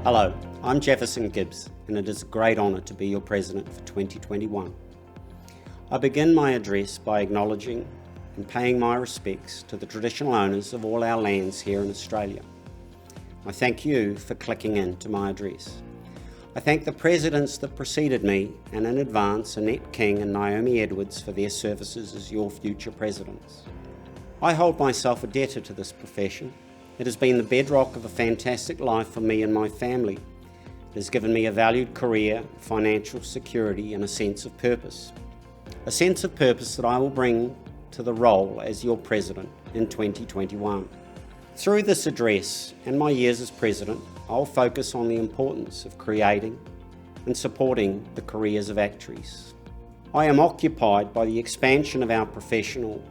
Hello, I'm Jefferson Gibbs, and it is a great honour to be your President for 2021. I begin my address by acknowledging and paying my respects to the traditional owners of all our lands here in Australia. I thank you for clicking in to my address. I thank the Presidents that preceded me, and in advance Annette King and Naomi Edwards for their services as your future Presidents. I hold myself a debtor to this profession. It has been the bedrock of a fantastic life for me and my family. It has given me a valued career, financial security and a sense of purpose. A sense of purpose that I will bring to the role as your President in 2021. Through this address and my years as President, I'll focus on the importance of creating and supporting the careers of actuaries. I am occupied by the expansion of our professionals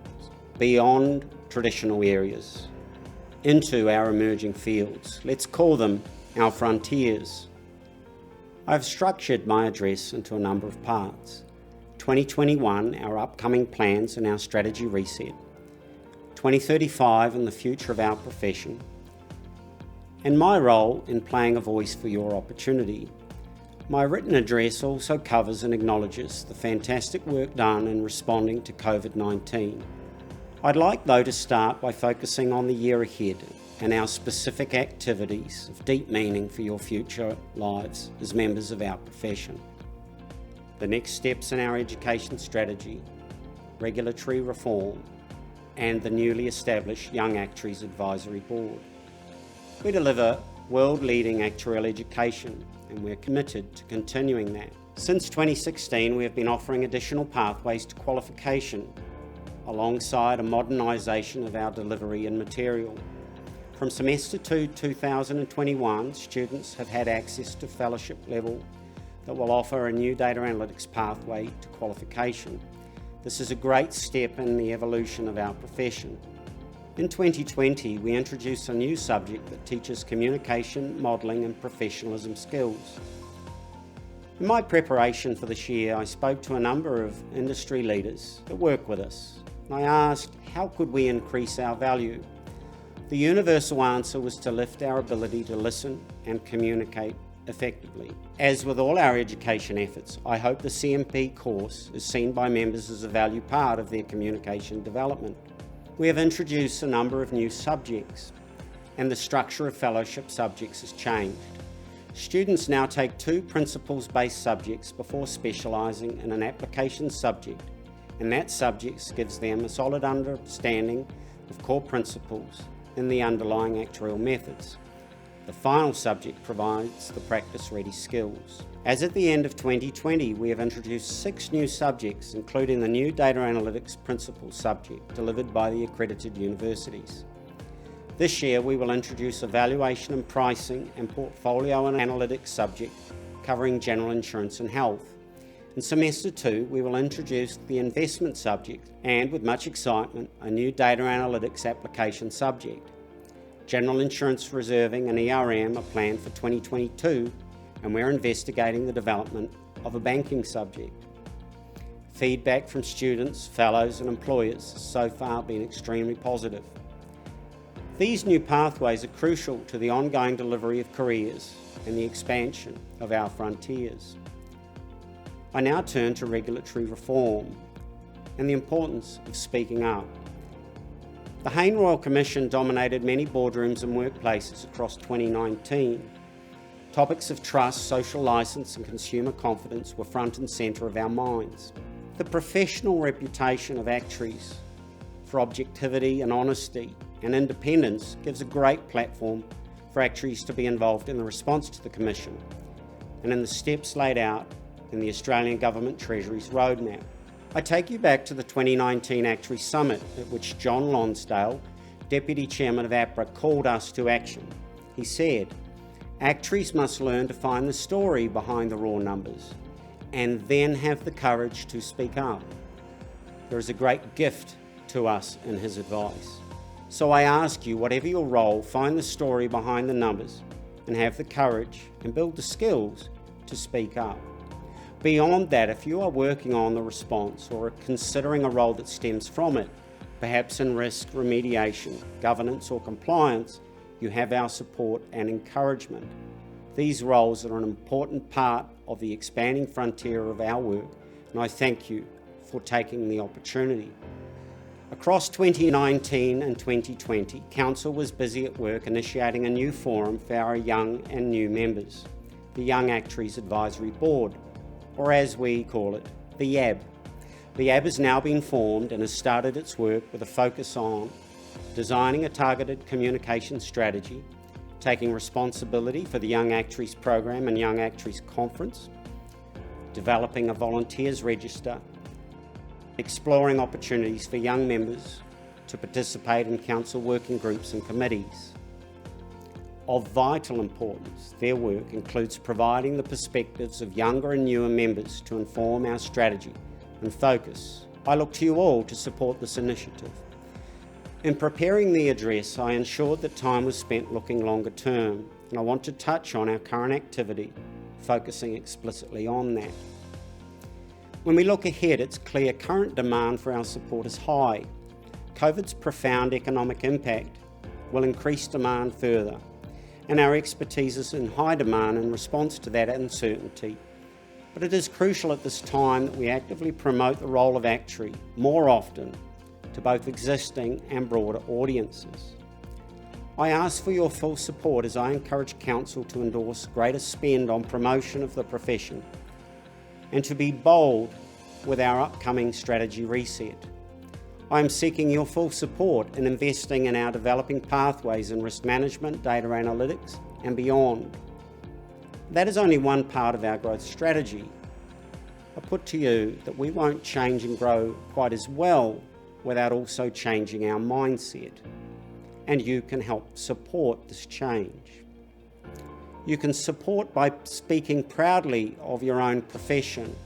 beyond traditional areas into our emerging fields. Let's call them our frontiers. I've structured my address into a number of parts. 2021, our upcoming plans and our strategy reset. 2035 and the future of our profession. And my role in playing a voice for your opportunity. My written address also covers and acknowledges the fantastic work done in responding to COVID-19. I'd like, though, to start by focusing on the year ahead and our specific activities of deep meaning for your future lives as members of our profession. The next steps in our education strategy, regulatory reform, and the newly established Young Actuaries Advisory Board. We deliver world-leading actuarial education, and we're committed to continuing that. Since 2016, we have been offering additional pathways to qualification alongside a modernisation of our delivery and material. From semester 2 2021, students have had access to fellowship level that will offer a new data analytics pathway to qualification. This is a great step in the evolution of our profession. In 2020, we introduced a new subject that teaches communication, modelling and professionalism skills. In my preparation for this year, I spoke to a number of industry leaders that work with us. I asked, how could we increase our value? The universal answer was to lift our ability to listen and communicate effectively. As with all our education efforts, I hope the CMP course is seen by members as a valued part of their communication development. We have introduced a number of new subjects, and the structure of fellowship subjects has changed. Students now take 2 principles-based subjects before specialising in an application subject, and that subject gives them a solid understanding of core principles in the underlying actuarial methods. The final subject provides the practice-ready skills. As at the end of 2020, we have introduced 6 new subjects, including the new Data Analytics Principles subject delivered by the accredited universities. This year, we will introduce Evaluation and Pricing and Portfolio and Analytics subject covering general insurance and health. In semester 2, we will introduce the investment subject and, with much excitement, a new data analytics application subject. General insurance reserving and ERM are planned for 2022, and we're investigating the development of a banking subject. Feedback from students, fellows and employers has so far been extremely positive. These new pathways are crucial to the ongoing delivery of careers and the expansion of our frontiers. I now turn to regulatory reform and the importance of speaking up. The Hayne Royal Commission dominated many boardrooms and workplaces across 2019. Topics of trust, social licence and consumer confidence were front and centre of our minds. The professional reputation of actuaries for objectivity and honesty and independence gives a great platform for actuaries to be involved in the response to the Commission and in the steps laid out in the Australian Government Treasury's roadmap. I take you back to the 2019 Actuary Summit at which John Lonsdale, Deputy Chairman of APRA, called us to action. He said, "Actuaries must learn to find the story behind the raw numbers and then have the courage to speak up." There is a great gift to us in his advice. So I ask you, whatever your role, find the story behind the numbers and have the courage and build the skills to speak up. Beyond that, if you are working on the response or considering a role that stems from it, perhaps in risk remediation, governance or compliance, you have our support and encouragement. These roles are an important part of the expanding frontier of our work, and I thank you for taking the opportunity. Across 2019 and 2020, Council was busy at work initiating a new forum for our young and new members, the Young Actuaries Advisory Board, or as we call it, the YAB. The YAB has now been formed and has started its work with a focus on designing a targeted communication strategy, taking responsibility for the Young Actuaries Program and Young Actuaries Conference, developing a volunteers register, exploring opportunities for young members to participate in council working groups and committees. Of vital importance, their work includes providing the perspectives of younger and newer members to inform our strategy and focus. I look to you all to support this initiative. In preparing the address, I ensured that time was spent looking longer term, and I want to touch on our current activity, focusing explicitly on that. When we look ahead, it's clear current demand for our support is high. COVID's profound economic impact will increase demand further, and our expertise is in high demand in response to that uncertainty. But it is crucial at this time that we actively promote the role of actuary more often to both existing and broader audiences. I ask for your full support as I encourage Council to endorse greater spend on promotion of the profession and to be bold with our upcoming strategy reset. I am seeking your full support in investing in our developing pathways in risk management, data analytics, and beyond. That is only one part of our growth strategy. I put to you that we won't change and grow quite as well without also changing our mindset, and you can help support this change. You can support by speaking proudly of your own profession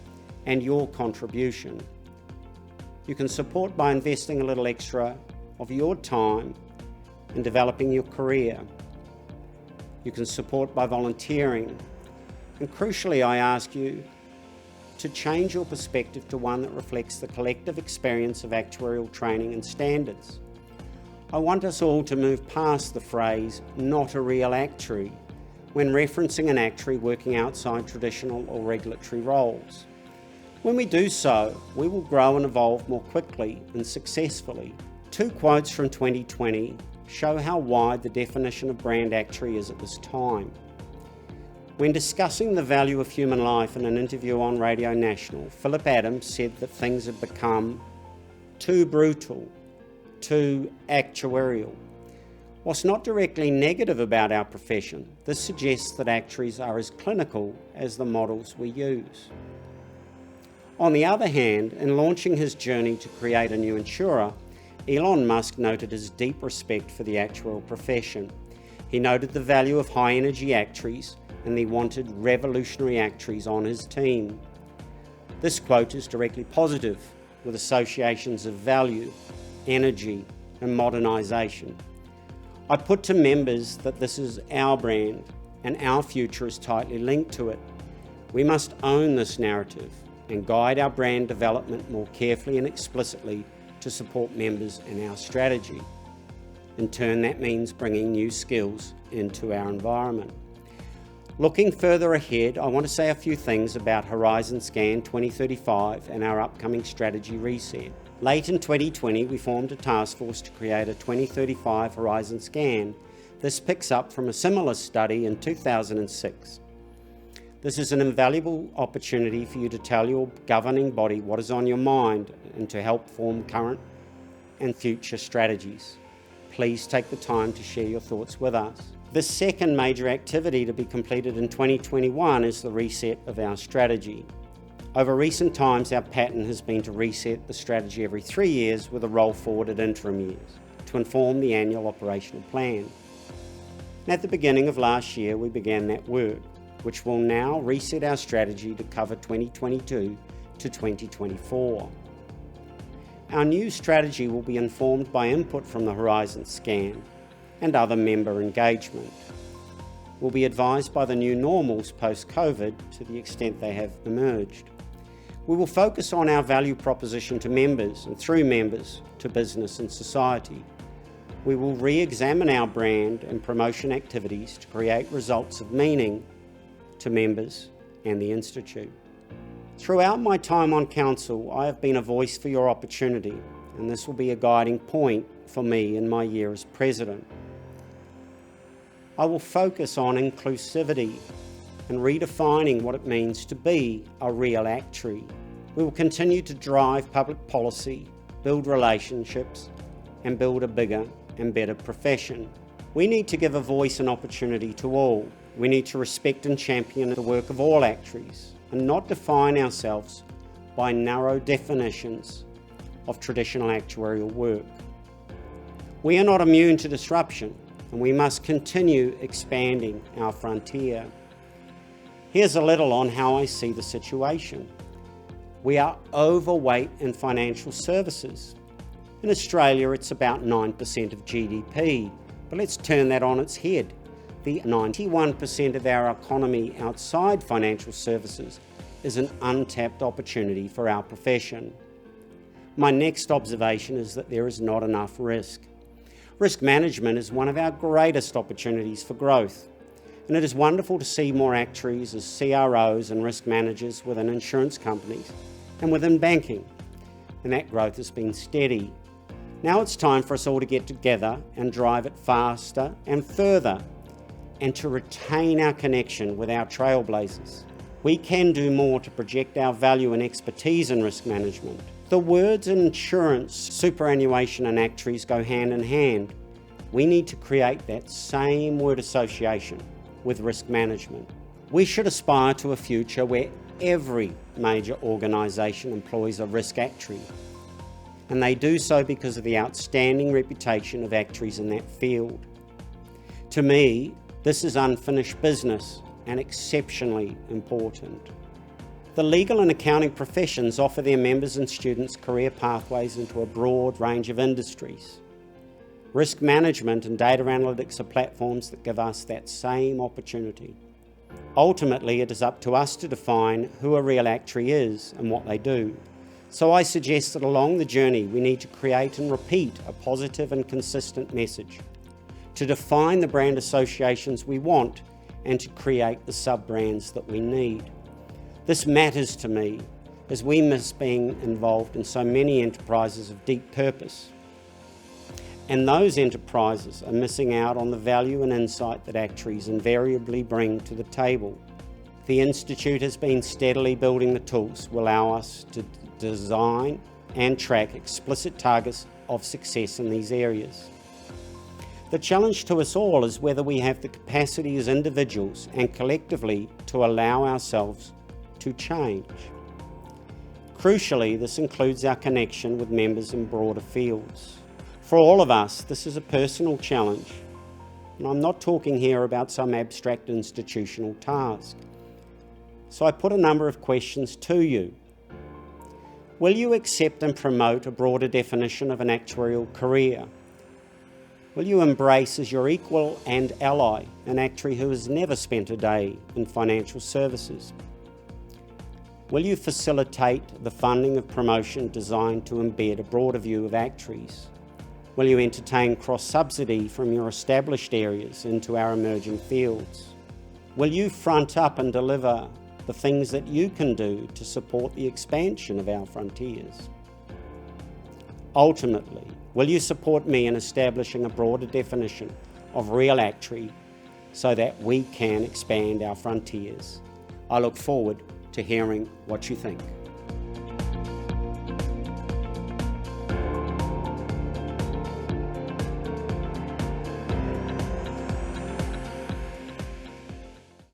and your contribution. You can support by investing a little extra of your time in developing your career. You can support by volunteering. And crucially, I ask you to change your perspective to one that reflects the collective experience of actuarial training and standards. I want us all to move past the phrase, "not a real actuary," when referencing an actuary working outside traditional or regulatory roles. When we do so, we will grow and evolve more quickly and successfully. Two quotes from 2020 show how wide the definition of brand actuary is at this time. When discussing the value of human life in an interview on Radio National, Philip Adams said that things have become too brutal, too actuarial. Whilst not directly negative about our profession, this suggests that actuaries are as clinical as the models we use. On the other hand, in launching his journey to create a new insurer, Elon Musk noted his deep respect for the actuarial profession. He noted the value of high-energy actuaries, and he wanted revolutionary actuaries on his team. This quote is directly positive, with associations of value, energy, and modernisation. I put to members that this is our brand, and our future is tightly linked to it. We must own this narrative and guide our brand development more carefully and explicitly to support members in our strategy. In turn, that means bringing new skills into our environment. Looking further ahead, I want to say a few things about Horizon Scan 2035 and our upcoming strategy reset. Late in 2020, we formed a task force to create a 2035 Horizon Scan. This picks up from a similar study in 2006. This is an invaluable opportunity for you to tell your governing body what is on your mind and to help form current and future strategies. Please take the time to share your thoughts with us. The second major activity to be completed in 2021 is the reset of our strategy. Over recent times, our pattern has been to reset the strategy every 3 years with a roll forward at interim years to inform the annual operational plan. And at the beginning of last year, we began that work, which will now reset our strategy to cover 2022 to 2024. Our new strategy will be informed by input from the Horizon Scan and other member engagement. We'll be advised by the new normals post-COVID to the extent they have emerged. We will focus on our value proposition to members and through members to business and society. We will re-examine our brand and promotion activities to create results of meaning to members and the Institute. Throughout my time on Council, I have been a voice for your opportunity, and this will be a guiding point for me in my year as President. I will focus on inclusivity and redefining what it means to be a real actuary. We will continue to drive public policy, build relationships, and build a bigger and better profession. We need to give a voice and opportunity to all. We need to respect and champion the work of all actuaries and not define ourselves by narrow definitions of traditional actuarial work. We are not immune to disruption, and we must continue expanding our frontier. Here's a little on how I see the situation. We are overweight in financial services. In Australia, it's about 9% of GDP, but let's turn that on its head. The 91% of our economy outside financial services is an untapped opportunity for our profession. My next observation is that there is not enough risk. Risk management is one of our greatest opportunities for growth, and it is wonderful to see more actuaries as CROs and risk managers within insurance companies and within banking, and that growth has been steady. Now it's time for us all to get together and drive it faster and further, and to retain our connection with our trailblazers. We can do more to project our value and expertise in risk management. The words insurance, superannuation and actuaries go hand in hand. We need to create that same word association with risk management. We should aspire to a future where every major organisation employs a risk actuary, and they do so because of the outstanding reputation of actuaries in that field. To me, this is unfinished business and exceptionally important. The legal and accounting professions offer their members and students career pathways into a broad range of industries. Risk management and data analytics are platforms that give us that same opportunity. Ultimately, it is up to us to define who a real actuary is and what they do. So I suggest that along the journey, we need to create and repeat a positive and consistent message, to define the brand associations we want, and to create the sub-brands that we need. This matters to me, as we miss being involved in so many enterprises of deep purpose. And those enterprises are missing out on the value and insight that actuaries invariably bring to the table. The Institute has been steadily building the tools to allow us to design and track explicit targets of success in these areas. The challenge to us all is whether we have the capacity as individuals and collectively to allow ourselves to change. Crucially, this includes our connection with members in broader fields. For all of us, this is a personal challenge, and I'm not talking here about some abstract institutional task. So I put a number of questions to you. Will you accept and promote a broader definition of an actuarial career? Will you embrace as your equal and ally an actuary who has never spent a day in financial services? Will you facilitate the funding of promotion designed to embed a broader view of actuaries? Will you entertain cross-subsidy from your established areas into our emerging fields? Will you front up and deliver the things that you can do to support the expansion of our frontiers? Ultimately, will you support me in establishing a broader definition of real actuary so that we can expand our frontiers? I look forward to hearing what you think.